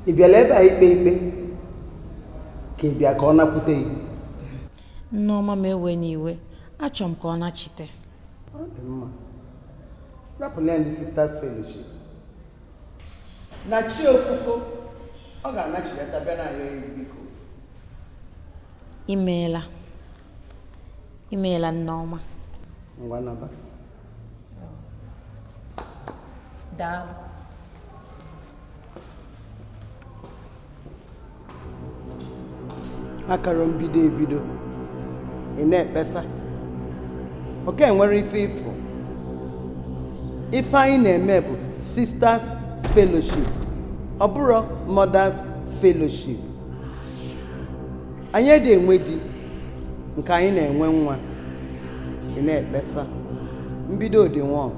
Ibiala ebe a ikpe ka ị bịa ka ọ nakwute gị. Nneọma m ewe n'iwe, achọrọ m ka ọ nachite. Ọ dị mma. Rapụla ndị Sisters Fellowship. Na chi ofufo ọ ga-anachileta bịa na ya biko. Imeela Nneọma. Ngwa naba. Daalụ. Akara mbido ebido ị na-ekpesa oke nwere ife ifo ife anyị na-eme bụ Sisters Fellowship ọ bụrụ Mothers Fellowship. Anyị dị enwe di nke anyị na-enwe nwa ị na-ekpesa mbido dị nwa.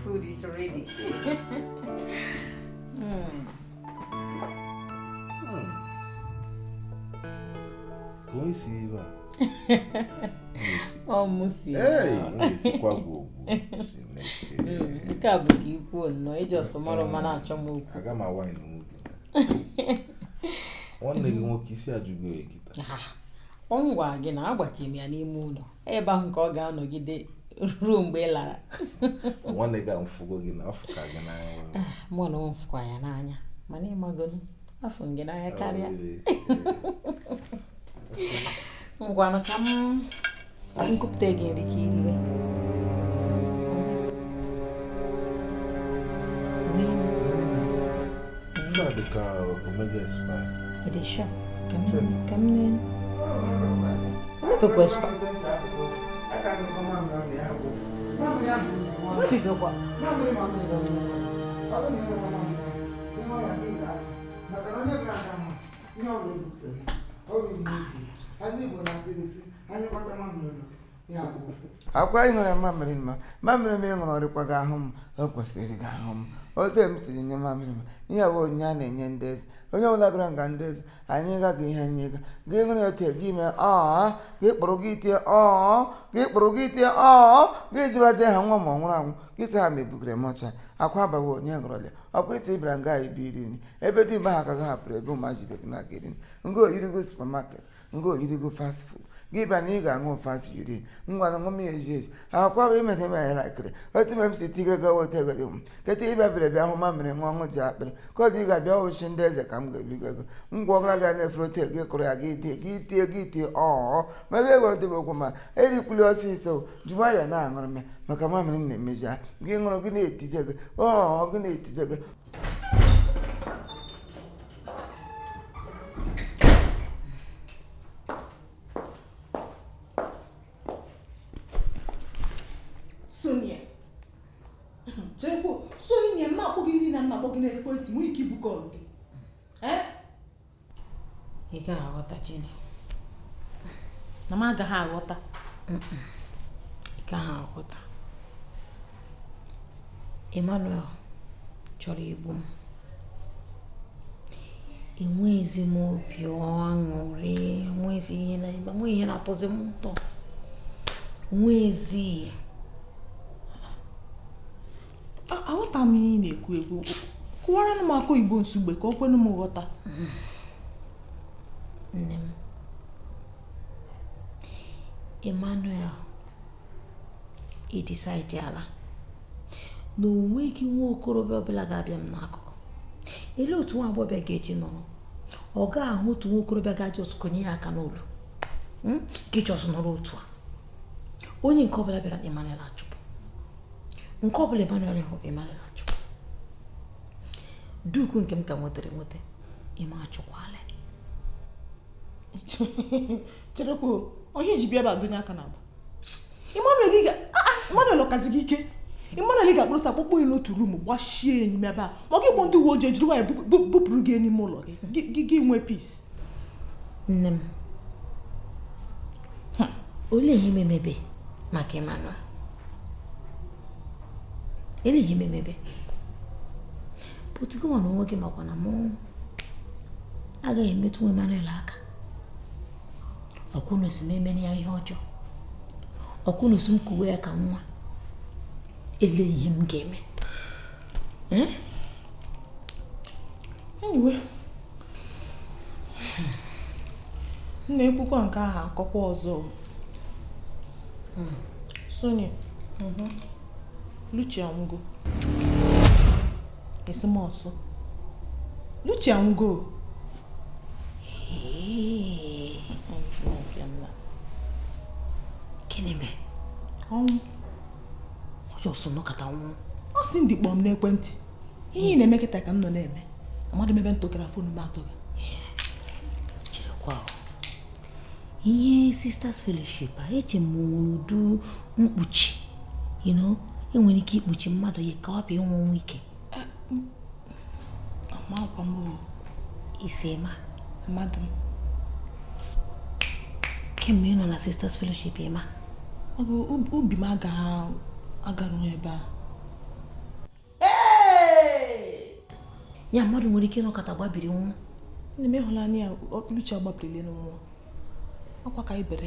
Food is ready. Como se va? Oh, musi. Esse quago. Cabo que pô, não é já só moro mana chamo. Agama wine no. One day mo kisi ajugo ekita. Ongwa gị na agbati m ya n'ime ụlọ. Ebe ahụ ka ọ ga-anọgide ruo mgbe ị lara. Nwanne ga mfugo gị na afọ ka gị n'anya. Mụ na mfukwa ya n'anya. Mana ịmagonu afọ gị n'anya karịa. Ngwanụ ka m nkupụta gị nri ka iriwe. Sabe ka omega spy. It is sure. Come in. Look what's what you go what? Akwa ị nwere mamịrị m ịṅụrụ ọrịkwa gị ahụ m o kwesịrị gị ahụ m otu m siri nye mamịrị m ihe bụ onyinye a na-enye ndị eze onye ọbụla gara nga ndị eze anyị gaghị ihe anyị ga gị ṅụrụ otu gị mee gị kpụrụ gị tie gị jibazie ha nwa ma ọ nwụrụ anwụ gị ha mebugere mọcha akwa abaghị onye ṅụrụlịa ọ bụ isi ịbịara nga ibi iri nri ebe dị mgbe ha ka gị hapụrụ ebe ụmụazị bekee na-aga iri nri nga oyirigo supamaket nga oyirigo fast food gị bịa na ị ga-aṅụ fast urine ngwa na ṅụm ya eji akwa bụ imete mere lakịrị otu ime m si tigre ga weta ego dị m keta ịbịa bịara bịa hụ mamịrị nwa ọṅụ ji akpịrị ka ọ dị ị ga-abịa ọwụchi ndị eze ka m ga-ebigo ego ngwa ọgara ga na-efere ote gị kụrụ ya gị tie mere ego dịbe okwu ma erikwuli ọsịsọ jụwa ya na-aṅụrụ m ya maka mamịrị m na-emeji ha gị ṅụrụ gị na-etije gị gị na-etije gị ị gaghị aghọta Jenny na m agaghị aghọta ị gaghị aghọta Emmanuel chọrọ igbu m enweghịzi m obi ọṅụrị enweghịzi ihe na-eme enweghị ihe na-atọzi m ụtọ enweghịzi aghọta m ihe na-ekwu ekwu kụwara m akụ Igbo nsugbe ka o kwenu m ghọta. Nne m Emmanuel ị decide-ala na onweghị nwa okorobịa ọbụla ga-abịa m n'akụkụ. Ele otu nwa agbọghọ ga-eji nọrọ ọ ga-ahụ otu nwa okorobịa ga-ajọ konye ya aka n'olu ka ịchọsụ nọrọ otu a onye nke ọbụla bịara Emmanuel achụpụ nke ọbụla Emmanuel hụ Emmanuel achụpụ duku nke m ka nwetara ime achụkwala cherekwa onye iji bịa ebe adonye aka na agba Emmanuel ọkazi gị ike Emmanuel ga-akpụrụta akpụkpọ ilu otu rum gbachie enyi m ebe a ma ọ gị bụ ndị uwe ojii ejiri nwaanyị bupụrụ gị n'ime ụlọ gị nwee peace. Nne m olee ihe memebe maka Emmanuel? Ele ihe memebe pụtụgo nwa na onwe gị makwa na mụ agaghị emetụ nwa Emmanuel aka. Ọkwụna si na-emene ya ihe ọjọọ, ọkwụna si m kuwe ya ka nwa. Ele ihe m ga-eme Anyway, nna ekwukwa nke ahụ akọkwa ọzọ. Sonia, Luchi anwụgo. Esi m ọsọ. Luchi anwụgo. Gịnị mee? Ọnwụ. Ọjọọ so nọkọta nwụ. Ọ sị ndị kpọm n'ekwentị. Ihe ị na-eme kịta ka m nọ na-eme. Amadị m ebe ntụgara fonu m atụghị. Cherekwa ihe Sisters Fellowship a eche m nwere udu mkpuchi enwere ike ikpuchi mmadụ ya ka ọ bụ ịnwụ ike. Amakwa m Ifema mmadụ m. Kemgbe ị nọ na Sisters Fellowship Ema? Obi m agarụ ebe a. Ya mmadụ nwere ike ịnọkọta gbabiri nwụ. Ndị m ịhụla anya ya Luchi agbapụrụle n'nwụ. Akwa ka ibere.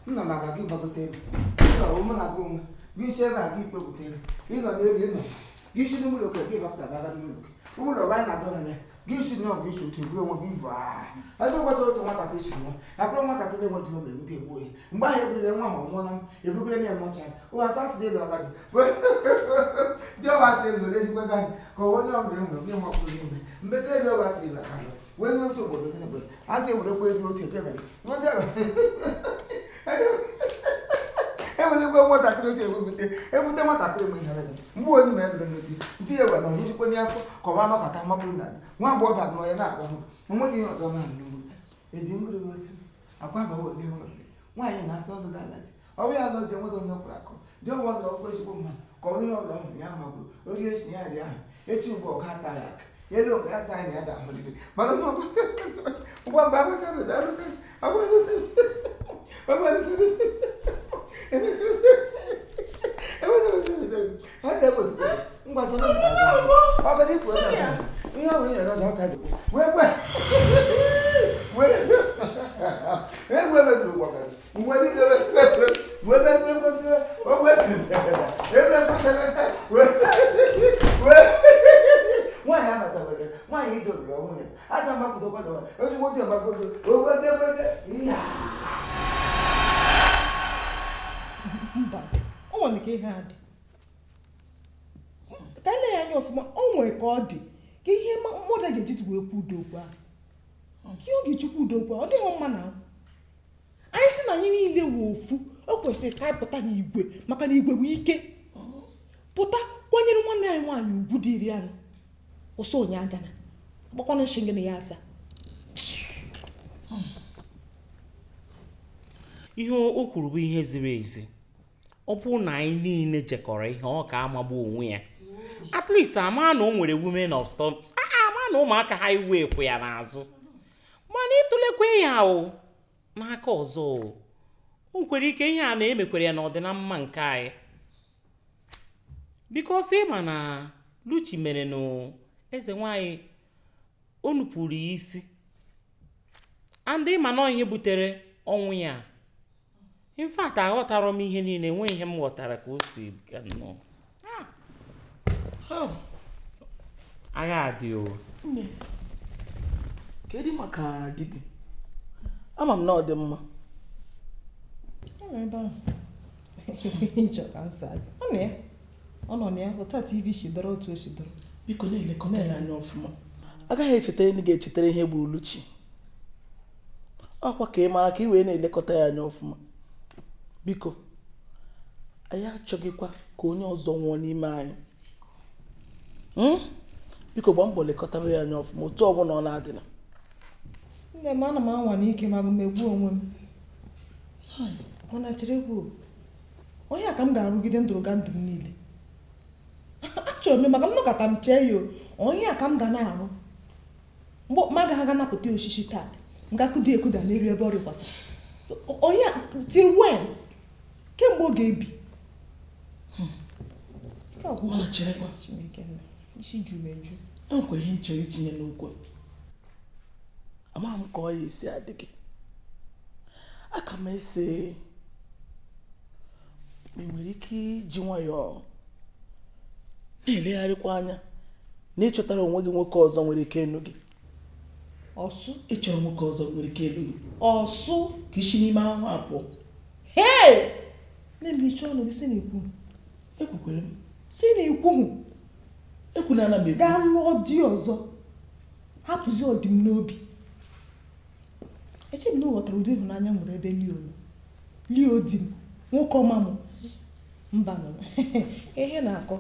Nna na-aga gị gbagote elu. Ịnọ ụmụ na-aga onwe. Gị isi ebe a gị ikpegute elu. Ịnọ n'elu ịnọ. Gị isi n'ụlọ oke gị gbapụta baga n'ụlọ oke. Ụmụlọ anyị na-aga nre. Gị isi nọ gị isi otu eburu onwe gị vụ a. Azụ gbata otu nwatakịrị si nwa. Akpụrụ nwatakịrị enwe dị obere nke egbuo ya. Mgbe ahụ ebulile nwa ahụ nwụọ na ebugere na eme ọcha. Ụwa asasị dị ọga dị. Dị ọga tị elu ezigbo gani. Ka onye ọbụla enwere gị nwakpụrụ n'ime. Mbete elu ọga tị elu aka. Wee nye otu obodo ezigbo. Asị ewerekwa elu otu eke mere. Enweghị nwatakịrị otu ebute nwatakịrị ma ihe rere mgbe onye ma edere n'obi ndị ewe na onye jikwa n'afọ kọwa anọkọta mapụrụ na nwa agbọghọ ba nọ ya na-akpọ hụ onweghị ihe ọzọ na nnugwu ezi ngụrụ osi akwa bawa ole hụrụ nwaanyị na-asa ọnụ dalati ọrụ ya lọdị enweta onye kwụrụ akọ dị ọgwọ na ọgwụ ezigbo mmadụ ka onye ọbụla hụrụ ya magburu orí esi ya dị ahụ echi ugbu ọga ata ya aka elu mgbe ya sa anyị ya ga-ahụlite mana ngwa mgbe abụsị Mba, o nwere ka ihe a dị. Ka ele ya anya ọfụma, o nwere ka ọ dị. Ka ihe mmadụ ga-eji wee kwu udo okwu ahụ. Ihe ọ ga-eji kwu udo okwu ahụ, ọ dịghị mma na anyị sị na anyị niile wụ ofu, o kwesịrị ka anyị pụta n'igwe maka na igwe bụ ike. Pụta kwanyere nwanne anyị nwaanyị ugwu dịrị anyị. Ụsọ onye agana. Gbakwana nshi ngene ya asa. Ihe o kwuru bụ ihe ziri ezi. Ọ bụ na anyị niile jekọrọ ihe ọ ka amagbu onwe ya. At least ama na o nwere women of storm. Ama na ụmụaka ha iwe ekwu ya n'azụ. Mana ịtụlekwe ya o n'aka ọzọ o nwere ike ihe a na-emekwere ya n'ọdịna mma nke anyị. Because ịma na Luchi mere na eze nwanyị o nupụrụ ya isi. And ịma na ihe butere ọnwụ ya. In fact, aghọtara m ihe niile enwe ihe m ghọtara ka o si ganọ. Agha adị o. Kedu maka di gị? Ama m na ọ dị mma. Ọ nọ na ya ụta TV shidoro otu o shidoro. Biko na-elekọta ya anya ọfụma. Agaghị echetara ndị ga-echetara ihe gburu Luchi. Ọkwa ka ị mara ka ị wee na-elekọta ya anya ọfụma. Biko, anyị achọghịkwa ka onye ọzọ nwụọ n'ime anyị. biko gba mbọ lekọtara ya anya ọfụma otu ọbụla ọ na-adịna. Nne m ana m anwa n'ike ma megbuo onwe m. Ọ na-chere egwu onye a ka m ga-arụgide ndụrụga ndụ m niile. Achọrọ m maka m nọkọta m chee ya onye a ka m ga na-arụ mgbe ma agaghị napụta osisi taa m ga-akụda ekuda n'elu ebe ọ rịkwasị onye till when kemgbe ọ ga-ebi Ọ cherekwa isi juru m eju. Nkwa ihe nchọrọ itinye n'okwu amaghị m ka ọ ya esi adị gị. Aka m ese nwere ike iji nwayọọ na-elegharịkwa anya na ịchọtara onwe gị nwoke ọzọ nwere ike elu gị. Ọsụ Ịchọrọ nwoke ọzọ nwere ike elu gị ọsụ ka isi n'ime ahụ apụọ. na-emechi ọnụ gị si n'ikwu Ekwukwere m si n'ikwu ekwunala m ekwu. gaa lụọ di ọzọ hapụzi ọdị m n'obi. Eche m na ụghọtara ụdị ịhụnanya m nwere ebe Leo di m nwoke ọma m mba nọ ihe na-akọ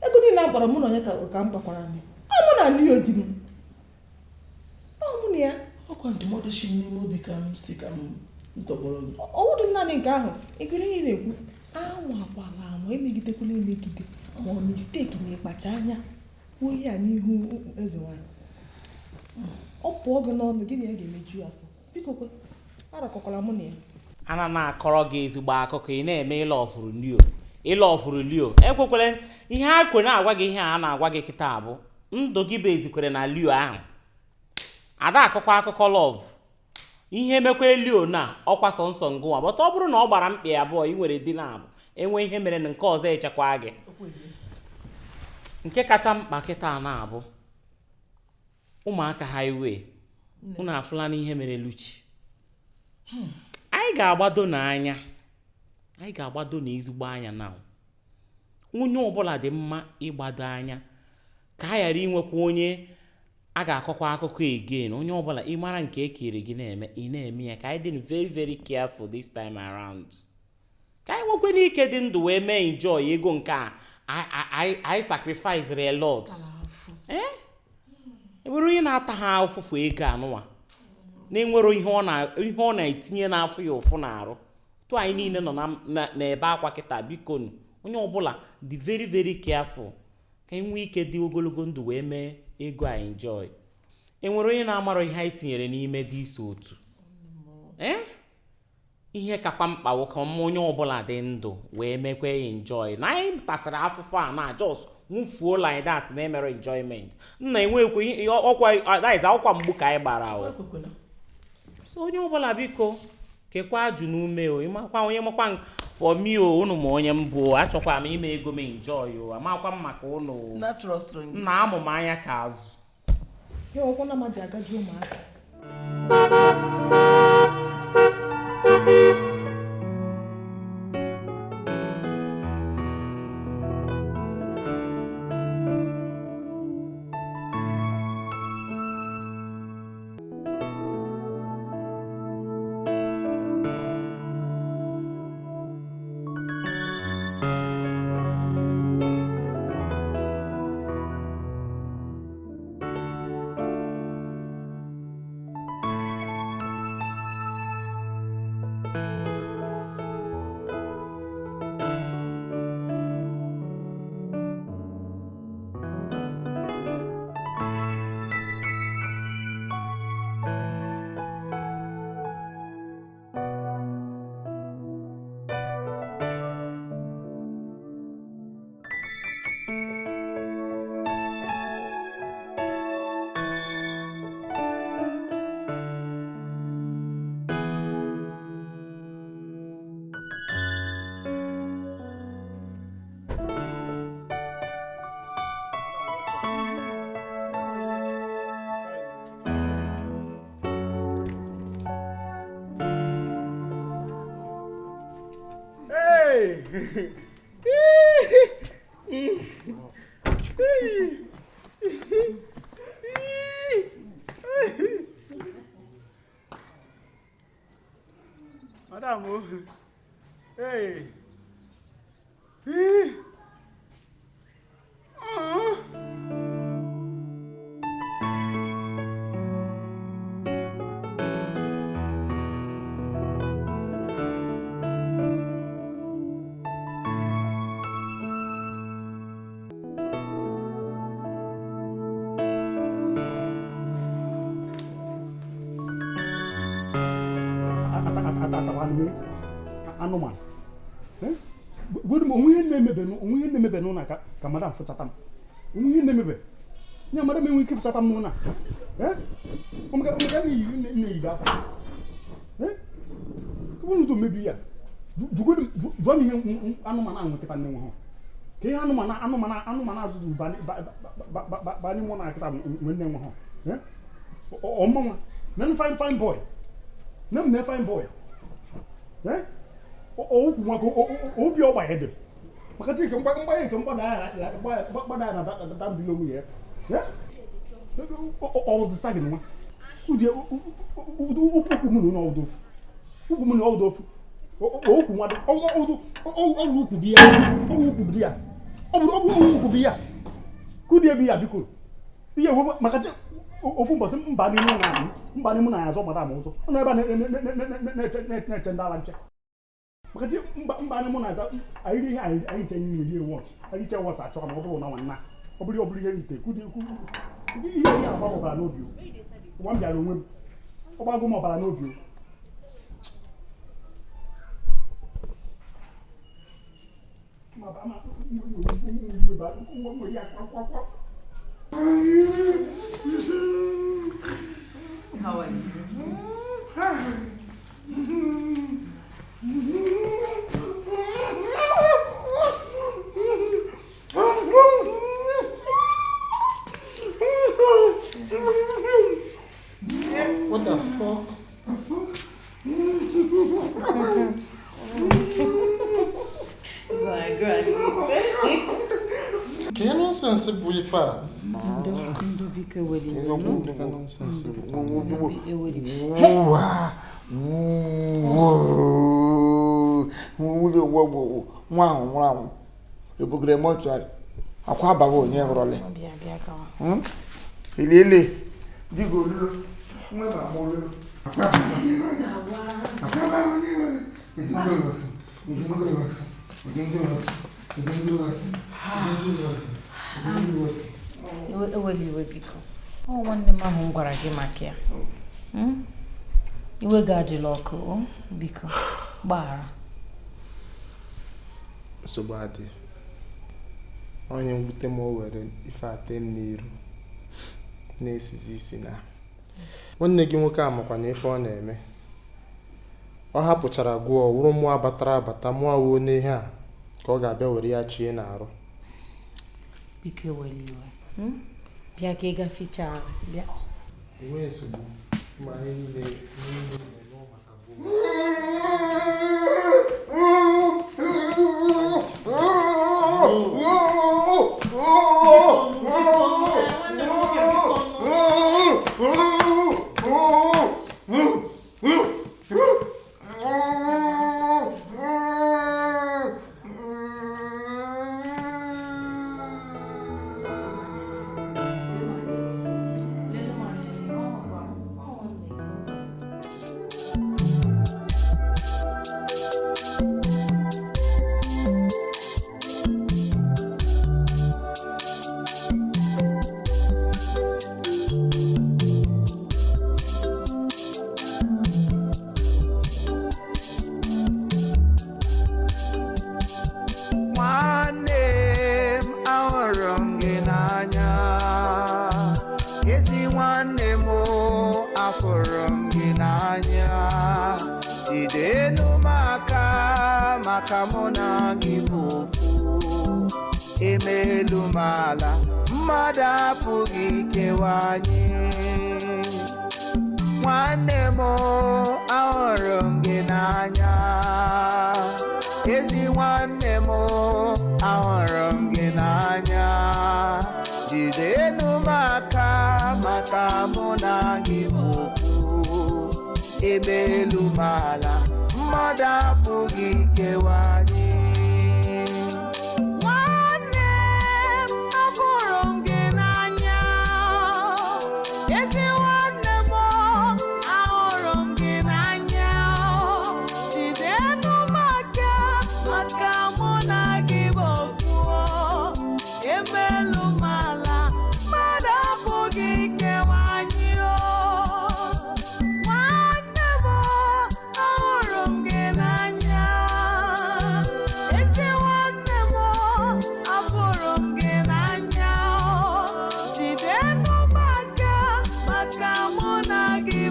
ego niile a kpọrọ mụ na onye ka m gbakwara m ọ mụ na Leo di m ọ mụ na ya Ọkwa ndụmọdụ si n'ime obi ka m si ka m ntọgbọrọ gị. ọwụdị naanị nke ahụ ekiri ihe na-ekwu anwakwala anwa emegidekwala emegide ma ọ misteki na ịkpacha anya kwuo ihe a n'ihu eze nwanyị ọ pụọ gị n'ọnụ gị na ya ga-emeju afọ biko kwe arakọkwala mụ na ya. Ana na-akọrọ gị ezigbo akụkọ ị na-eme ịlọ ọfụrụ Leo ekwekwere ihe a kwe na-agwa gị ihe a na-agwa gị kịta bụ ndụ gị bụ ezikwere na Leo ahụ. Ada akụkọ akụkọ lọv ihe mekwa Leo na ọkwa sọnsọ ngụwa bọta ọ bụrụ na ọ gbara mkpị abụọ ị nwere di na abụ enwe ihe mere na nke ọzọ echekwa gị. Nke kacha mkpa kịta na-abụ ụmụaka highway unu afụla n'ihe mere Luchi. Anyị ga-agbado n'anya anyị ga-agbado n'ezigbo anya na onye ọbụla dị mma ịgbado anya ka a ghara inwekwa onye a ga-akọkwa akụkọ again. Onye ọbụla ị mara nke ekere gị ị na-eme ya ka anyị dị very very careful this time around ka anyị nwekwe n'ike dị ndụ wee mee enjoy ego nke a anyị sacrifice a lot. Enwere onye na-ata ha ụfụfụ ego anụwa na-enwero ihe ọ na-etinye n'afọ ya ụfụ na-arụ tụ anyị niile nọ n'ebe akwa kịta biko onye ọbụla dị very very careful ka anyị nwee ike dị ogologo ndụ wee mee ego a enjoy. Enwere onye na-amara ihe anyị tinyere n'ime dị isi otu ihe kakwa mkpa nwoke onye ọbụla dị ndụ wee mekwe enjoy na anyị tasịrị afụfụ a na jos nwụfuo like that na emere enjoyment nna enwekwe ọkwa mgbu ka anyị gbara so onye ọbụla biko kekwa ajụ n'ume o ịmakwa onye makwa for me o unu ma onye mbụ achọkwa m ime ego m enjoy o amakwa m maka unu nna amụ m anya ka azụ ya ọkwa na maji agaji ụmụaka. Madam, hey. atawanime anụmanụ gwere m onwe ihe na-emebe n'ụlọ ka madam fụchata m onwe ihe na-emebe nye madam enwe ike fụchata m n'ụlọ omega na-eyibe akwa ụnụ mebi ya jụọ m ihe anụmanụ ahụ nkịta nne nwe ha ka ihe anụmanụ azụzụ banye mụ na nkịta nwe nne nwe ha ọmụnwa na fine boy na m fine boy okwu nwa obi ọgba ya dị maka chike mgbanye nke mgbada ya na dambilo nwunye ya ọdịsa gị nwa ụdị ukwu mụ na ọdụ ukwu mụ na ọdụ ofu okwu nwa ọrụ ukwu bi ya ọrụ ukwu bi ya kụdie bi ya biko ihe maka chi ofu mbọsị mba n'ime na ya azọ madam ụzọ ọ nọ ebe a na-eche ndị ala nche maka chi mba n'ime na aza anyị ihe anyị che nye rie wọt anyị che wọt achọrọ ma ọ bụrụ na nwanna ọ bụrụ ihe ite ihe ihe agba ọbara n'obi ụwa m bịara onwe m ọgbago m ọbara n'obi How are you? What the fuck? My God. Que nonsense bụ ife a? Ndo biko eweli. Nonsense nwa ahụ nwụrụ anwụ ebugere mọchụarị akwa abaghị onye hụrụle elele digolo nwe ma mụlụ Eweli iwe biko. Ọ nwanne m ahụ m gwara gị maka ya. Iwe ga-adịla ọkụ biko gbaghara. nsogbu adị onye mwute m o were ife ate m n'iru na-esizi isi na nwanne gị nwoke amakwa na ife ọ na-eme ọ hapụchara gụọ wụrụ mmụọ abatara abata mmụọ wuo n'ihe a ka ọ ga-abịa were ya chie n'arụ Biko eweli iwe. Bịa ka ị gaficha ahụ bịa. enweghị nsogbu ma ihe niile maka gboo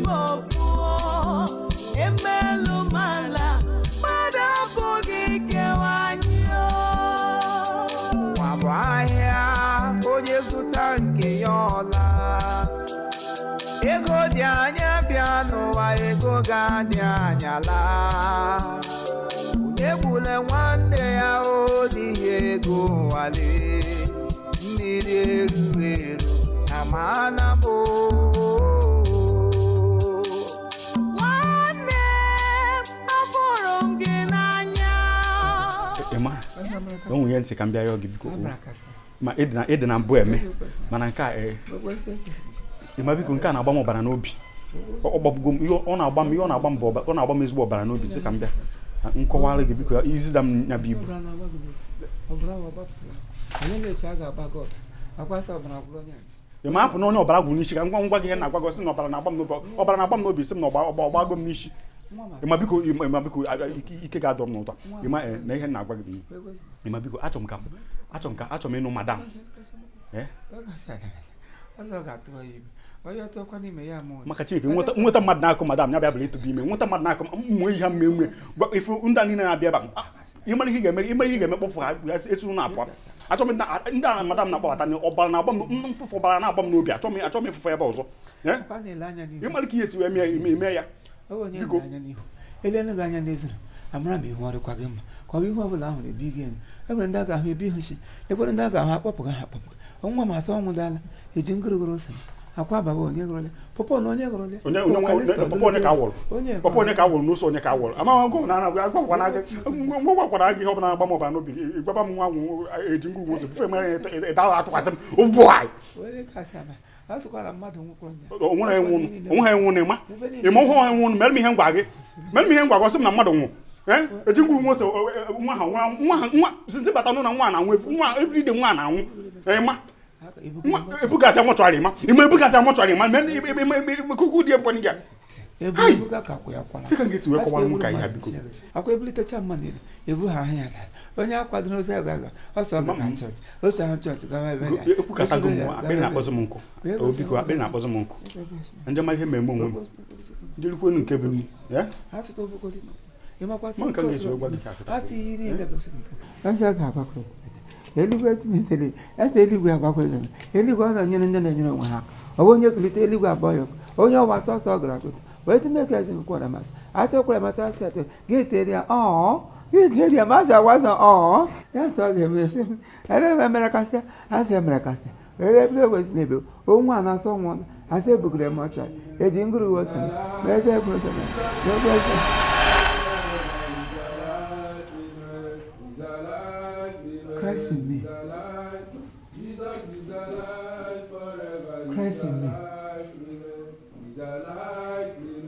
bofu emelu mala mada bogi kewanyo wabahia onye zụta nke ya ọla ego dị anya bịa n'ụwa ego ga-adị anya laa egbule nwanne ya odighị ego wale mmiri eru eru amana m nwanne afọrọ m gị n'anya Ema onwe ya ntị ka m bịa ya oge biko ma ịdị na mbụ eme mana nke a Ema biko nke a na-agba m ọbara n'obi ọ na-agba m ezigbo ọbara n'obi sị ka m bịa nkọwara gị biko izida m nya bụ ibu Ema hapụ na onye ọbara gwụ n'isi ka ngwa gị ihe na-agwa gị sị na ọbara na-agba m n'obi sị m na ọgbago m n'isi Ema biko ike ga-adọ m n'ụtọ Ema na ihe na-agwa gị Ema biko achọ m ịnụ madam maka Chineke nweta mmadụ na-akụ madam ya bịa bụrụ ịtụba ime nweta mmadụ na-akụ mmụọ ihe mmemme ifu ndị niile na-abịa ebe ịmara ihe ga-eme kpọfụ ha etu na-apụ achọ m ndị a madam na-akpọbata ọbara na-agba m mfụfụ ọbara na-agba m n'obi achọ m ịfụfụ ebe ọzọ ịmara ka ihe esi wee eme ya biko eleneghị anya n'ezere amara m ihe ọrịkwa gị mma ka ọ bụ ihe ọbụla ahụ na-ebi gị enwere ndị a ga-ahụ ebi hụchi ekwere ndị a ga-ahụ akpọpụga ha akpọpụga nwa ma asọ ọnwụ dala eji ngụrụgụrụ ose akwa baba onye gụrụle pọpọ na onye gụrụle pọpọ onye ka awụrụ n'ụsọ onye ka awụrụ amaghị ngụ na agwakwana gị ihe ọbụla agba m ọbara n'obi gwaba m nwa nwụ eji ngụ nwoke fufe mere ịdaghị atụkwasị m ụgbụ onweghị enwụ na ịma ụhụ enwụ mere m ihe ngwa gị sị m na mmadụ nwụ eji ngwuru nwoke nwa sinzi bata n'ụlọ nwa na-anwụ nwa everyday nwa na-anwụ ịma ebugasị amọchụarị ma ime ebugasị amọchụarị ma kuku dị ebe ndị a dịka ga-esi wee kọwara m ka ihe biko akwa ebulitecha mma niile ebu ha ahụ ya onye akwado n'ozi aga aga ọsọ ga na chọọchị otu ahụ chọọchị gawa ebe ya ekwukatago m akpịrị na-akpọzi m nkụ biko akpịrị na-akpọzi m nkụ ndị mara ihe mmemme onwe m njirikwenu nke bụ nri eluigwe mesịrị ese eluigwe agbakwezere eluigwe ọ na-enyere ndị na-enyere onwe ha ọ bụ onye kulite eluigwe abụọ ya onye ọwa sọsọ gara akụta wee tineke ezinkwara masị asị kwara masị asị atọ ga-eteri ya ga-eteri ya masị agwaza ya sọ ga-eme ele emere kasị asị emere kasị ere ebe ewezi n'ebe onwe a na-asọ nwụ asị ebugere m ọcha eji ngụrụ ose ma eze ekwuru sebe Christ in me. Christ in me.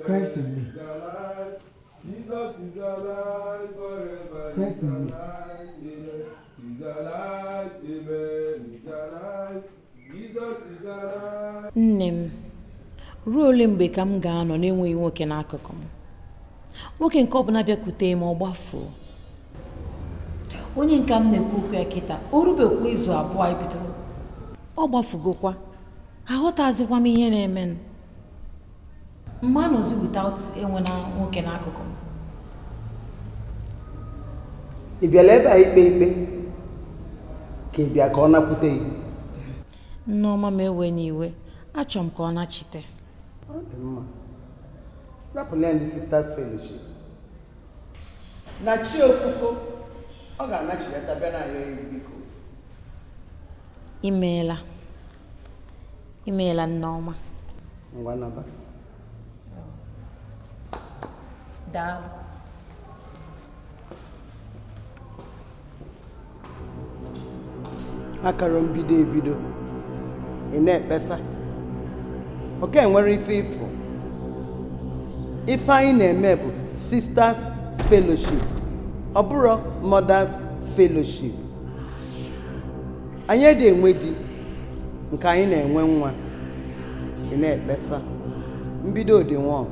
Christ in me. Christ in me. Nne m, ruo ole mgbe ka m ga-anọ na-enweghị nwoke n'akụkụ m? Nwoke nke ọbụla bịakwute m ọ gbafuo. Onye nke m na-ekwu okwu ya kịta o rubekwa izu abụọ ibidoro ọ gbafugokwa aghọtazikwa m ihe na-eme mmanụ without enwe na nwoke n'akụkụ m. ị bịara ebe a ikpe ka ị bịa ka ọ nakwute gị? Nneọma m ewe n'iwe achọrọ m ka ọ nachite. Ọ dị mma, rapụla ndị Sisters Fellowship na chi ofufo ọ ga-anachileta bịa na ya biko. Imeela Nneọma. Ngwa naba. Daalụ. Akara mbido ebido ị na-ekpesa oke nwere ife anyị na-eme bụ Sisters Fellowship ọ bụrụ Mothers Fellowship. Anyị dị enwe di nke anyị na-enwe nwa ị na-ekpesa mbido dị nwa.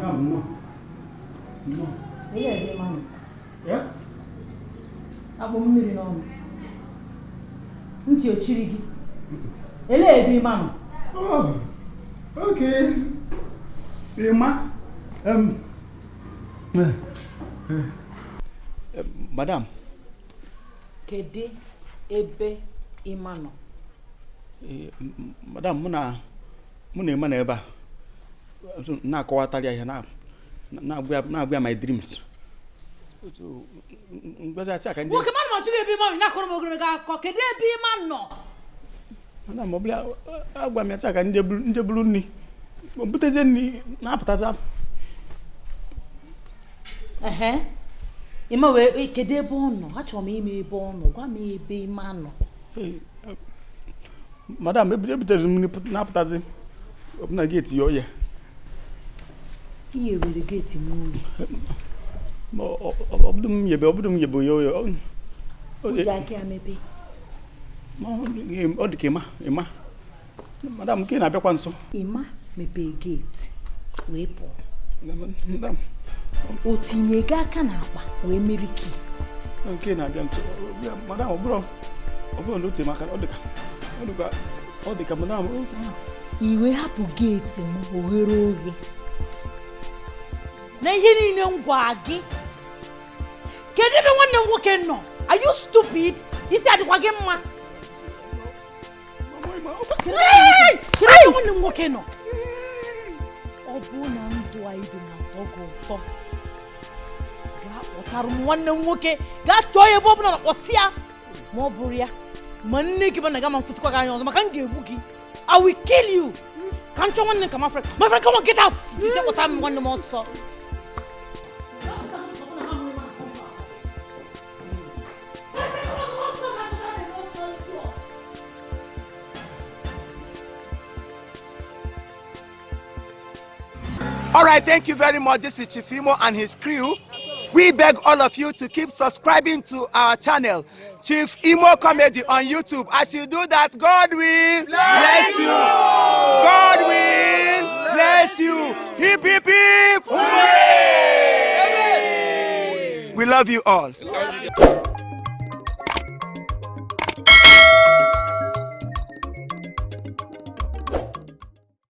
madam, no. Yeah, man. Yeah? Abu mmiri n'ọnụ. Ntị ochiri gị. Ele ebe imam. Oh. Okay. Emma. Madam. Kedu ebe ịma nọ? Madam, mụ na Emma na ebe a na-akọwatarị ya na-agwa my dreams. Nwoke mmadụ ma chụghị ebe ịma na-akọrọ m ogologo akụkọ. Kedu ebe ịma nọ? Madam, ọbịa agwa m ya taa ka ndị buru nri. Butezie nri na-apụtazi afọ. Ịma wee kedu ebe ọ nọ? Achọrọ m ime ebe ọ nọ. Gwa m ebe ịma nọ. Madam, ebutere m na-apụtazi ọbụna geeti ya oye. Ihe were geeti n'ụlọ. Obodo m yebe ya oye. O ji aka ya mepe. Ọ dị ka Ịma. Madam, nke na-abịakwa nso. Ịma mepee geeti wee pụọ. O tinye gị aka n'akpa wee meri ki. Nke na-abịa nso. Madam, ọ bụrụ na o tie maka ọ dị ka madam. Iwe hapụ geeti m oghere oghe. Na ihe niile ngwa gị. Kedu ebe nwanne m nwoke nọ? Are you stupid? Isi adịkwa gị mma. Kedu ebe nwanne m nwoke nọ? Ọ bụ na ndụ anyị dị na ọgụ ụtọ. Gaa kpọtara m nwanne m nwoke. Gaa chọọ ya ebe ọ bụla na kpọtị ya. Ma ọ bụrụ ya, ma nne gị na gama mfụsịkwa gị anya ọzọ maka m ga-egbu gị. I will kill you. Ka m chọọ nwanne ka my friend. My friend, come on, get out. Jide kpọtara m nwanne m ọsọ. All right, thank you very much. This is Chief Imo and his crew. We beg all of you to keep subscribing to our channel, Chief Imo Comedy on YouTube. As you do that, God will bless you. God will bless you. Hip, hip, hip. Hooray! We love you all.